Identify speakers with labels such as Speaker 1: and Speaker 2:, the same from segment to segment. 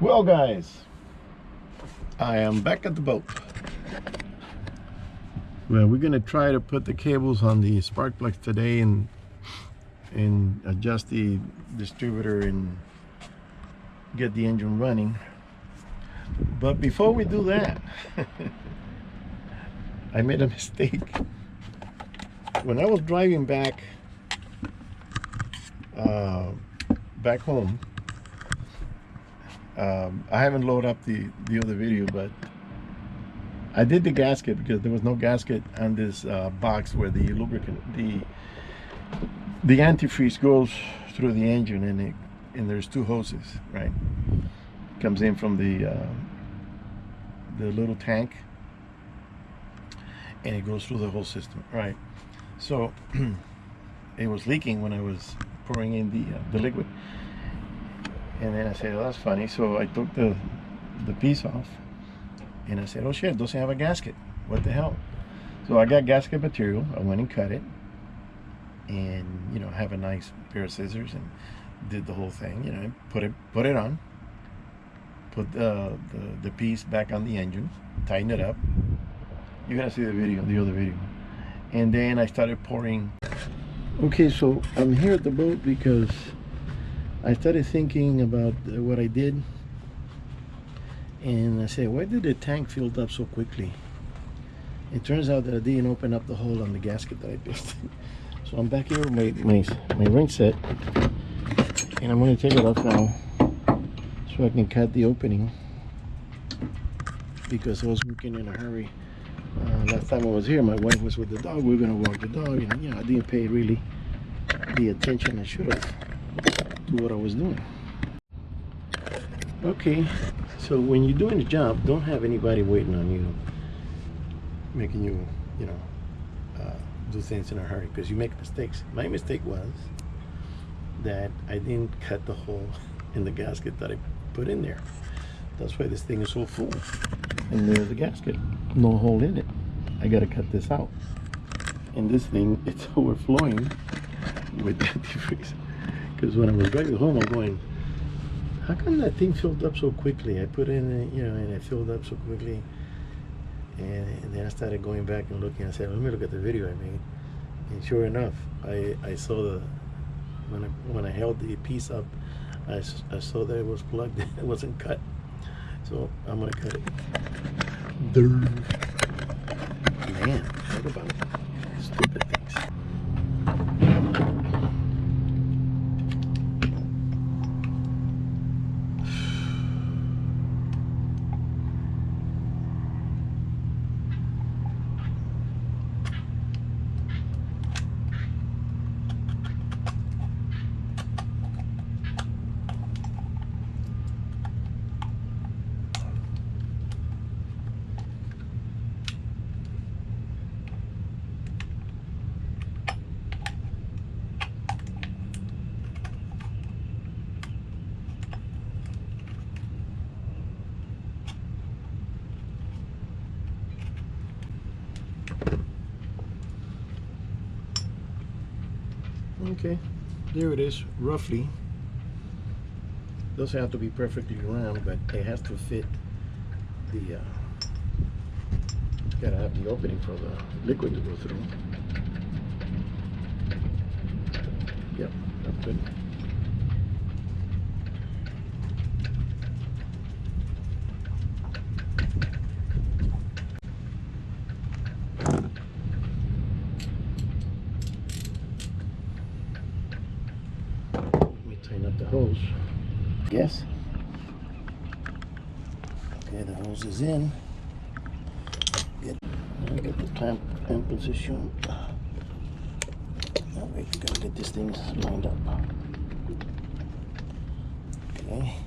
Speaker 1: Well, guys, I am back at the boat. Well, we're gonna try to put the cables on the spark plugs today and adjust the distributor and get the engine running. But before we do that, I made a mistake. When I was driving back home, I haven't loaded up the other video, but I did the gasket because there was no gasket on this box where the lubricant, the antifreeze goes through the engine, and there's two hoses, right? Comes in from the little tank, and it goes through the whole system, right? So it was leaking when I was pouring in the liquid, and then I said, "Oh, that's funny." So I took the piece off, and I said, "Oh shit, it doesn't have a gasket. What the hell?" So I got gasket material. I went and cut it, and have a nice pair of scissors and did the whole thing. Put it on. Put the piece back on the engine. Tighten it up. You're gonna see the other video, and then I started pouring. Okay, so I'm here at the boat because I started thinking about what I did, and I said, why did the tank fill up so quickly? It turns out that I didn't open up the hole on the gasket that I built. So I'm back here with my ring set, and I'm going to take it off now so I can cut the opening, because I was working in a hurry. Last time I was here, my wife was with the dog. We were going to walk the dog, and I didn't pay really the attention I should have to what I was doing. Okay, so when you're doing the job, don't have anybody waiting on you, making you, do things in a hurry, because you make mistakes. My mistake was that I didn't cut the hole in the gasket that I put in there. That's why this thing is so full. And there's the gasket, no hole in it. I gotta cut this out. And this thing, it's overflowing with antifreeze. Because when I was driving home, I'm going, how come that thing filled up so quickly? I put in, and it filled up so quickly. And then I started going back and looking. I said, let me look at the video I made. And sure enough, I saw when I held the piece up, I saw that it was plugged. It wasn't cut. So I'm gonna cut it. Man, what about stupid things? Okay, there it is, roughly. Doesn't have to be perfectly round, but it has to fit the gotta have the opening for the liquid to go through. Yep, that's good. Tighten up the hose. Yes. Okay, the hose is in. Get the clamp in position. Now we gotta get this thing lined up. Okay.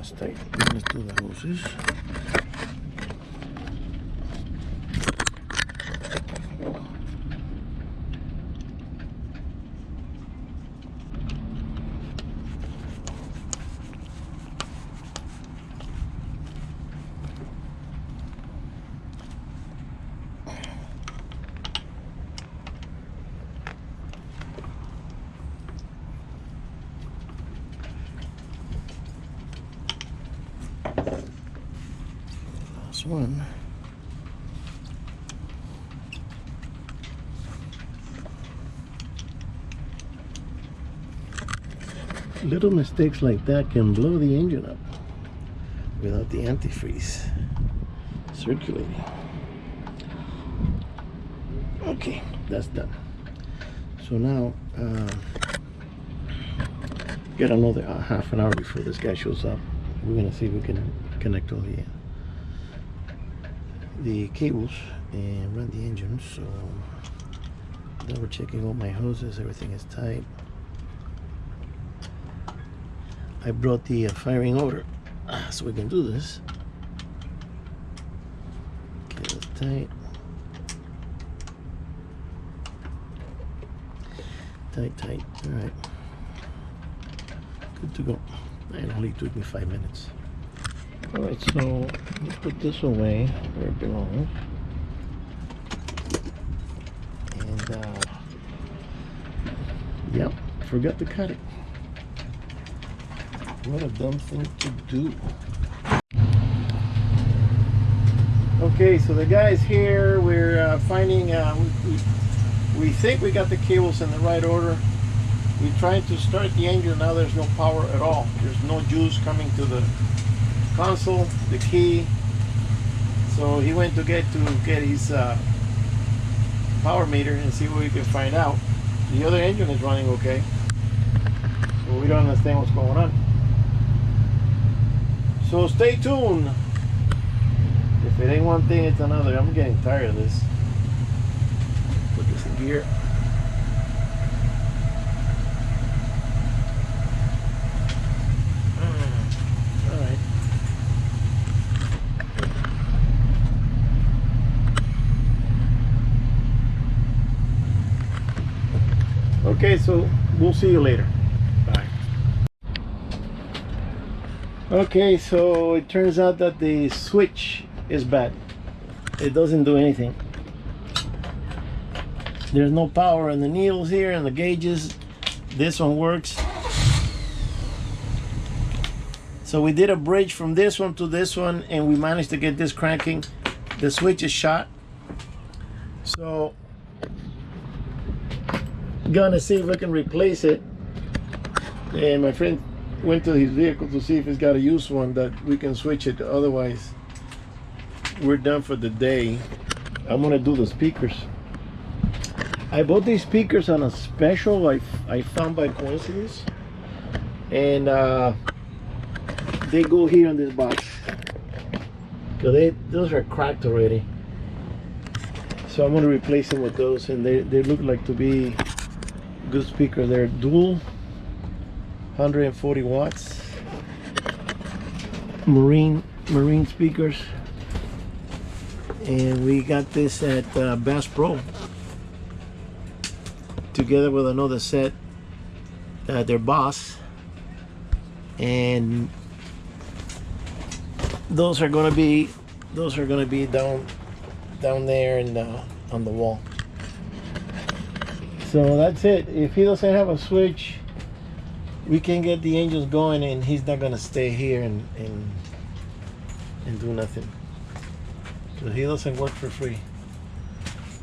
Speaker 1: That's tight. Let's do the hoses. Last one. Little mistakes like that can blow the engine up without the antifreeze circulating. Okay, that's done. So now get another half an hour before this guy shows up. We're gonna see if we can connect all the cables and run the engine. So now we're checking all my hoses. Everything is tight. I brought the firing order so we can do this. Okay, that's tight. Tight. All right. Good to go. It only took me 5 minutes. All right, so let's put this away where it belongs. And yep, forgot to cut it. What a dumb thing to do. Okay, so the guy's here. We're finding, we think we got the cables in the right order. We tried to start the engine, now there's no power at all. There's no juice coming to the console, the key. So he went to get his power meter and see what we can find out. The other engine is running okay. So we don't understand what's going on. So stay tuned. If it ain't one thing, it's another. I'm getting tired of this. Put this in gear. Alright. Okay, so we'll see you later. Bye. Okay, so it turns out that the switch is bad. It doesn't do anything. There's no power in the needles here and the gauges. This one works. So we did a bridge from this one to this one and we managed to get this cranking. The switch is shot. So gonna see if I can replace it. And my friend went to his vehicle to see if he's got a used one that we can switch it. Otherwise we're done for the day. I'm gonna do the speakers. I bought these speakers on a special I found by coincidence, and they go here in this box because those are cracked already. So I'm gonna replace them with those, and they look like to be good speakers. They're dual 140 watts marine speakers. And we got this at Bass Pro together with another set, their Boss, and those are going to be down there and on the wall. So that's it. If he doesn't have a switch, we can get the engines going, and he's not going to stay here and do nothing. He doesn't work for free.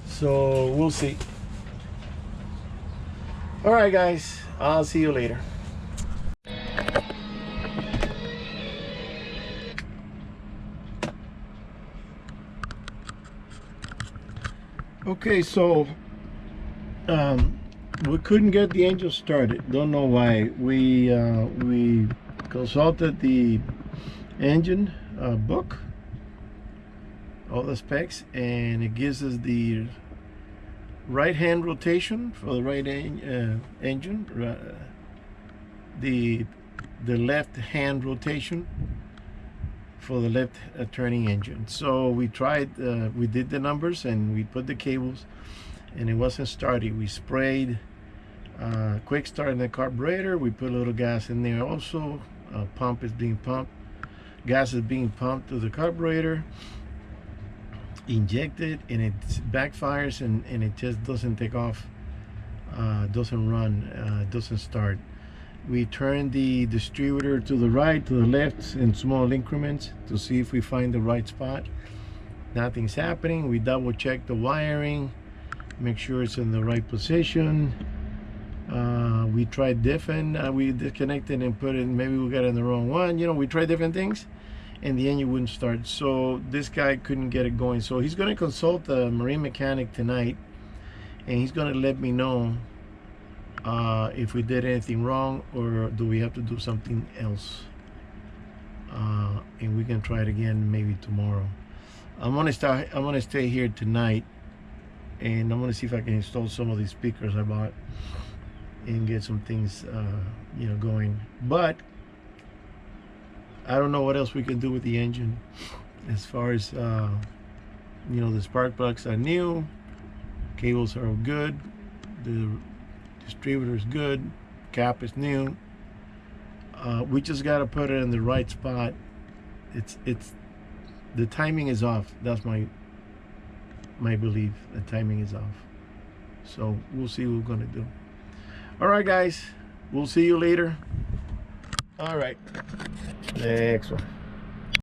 Speaker 1: So we'll see. All right, guys, I'll see you later. Okay, so we couldn't get the engine started. Don't know why. We consulted the engine book, all the specs, and it gives us the right hand rotation for the right engine, the left hand rotation for the left turning engine. So we tried, we did the numbers and we put the cables, and it wasn't starting. We sprayed quick start in the carburetor. We put a little gas in there also. Pump is being pumped. Gas is being pumped to the carburetor, injected, and it backfires, and it just doesn't take off, doesn't run, doesn't start. We turn the distributor to the right, to the left in small increments to see if we find the right spot. Nothing's happening. We double check the wiring, make sure it's in the right position. We tried different, we disconnected and put it, maybe we got in the wrong one. You know, we tried different things and the engine wouldn't start. So this guy couldn't get it going. So he's going to consult the marine mechanic tonight, and he's going to let me know if we did anything wrong or do we have to do something else. And we can try it again maybe tomorrow. I'm gonna stay here tonight, and I'm gonna see if I can install some of these speakers I bought and get some things you know, going. But I don't know what else we can do with the engine as far as you know, the spark plugs are new, cables are good, the distributor is good, cap is new. We just got to put it in the right spot. It's the timing is off. That's my belief. The timing is off. So we'll see what we're gonna do. All right, guys, we'll see you later. All right, next one.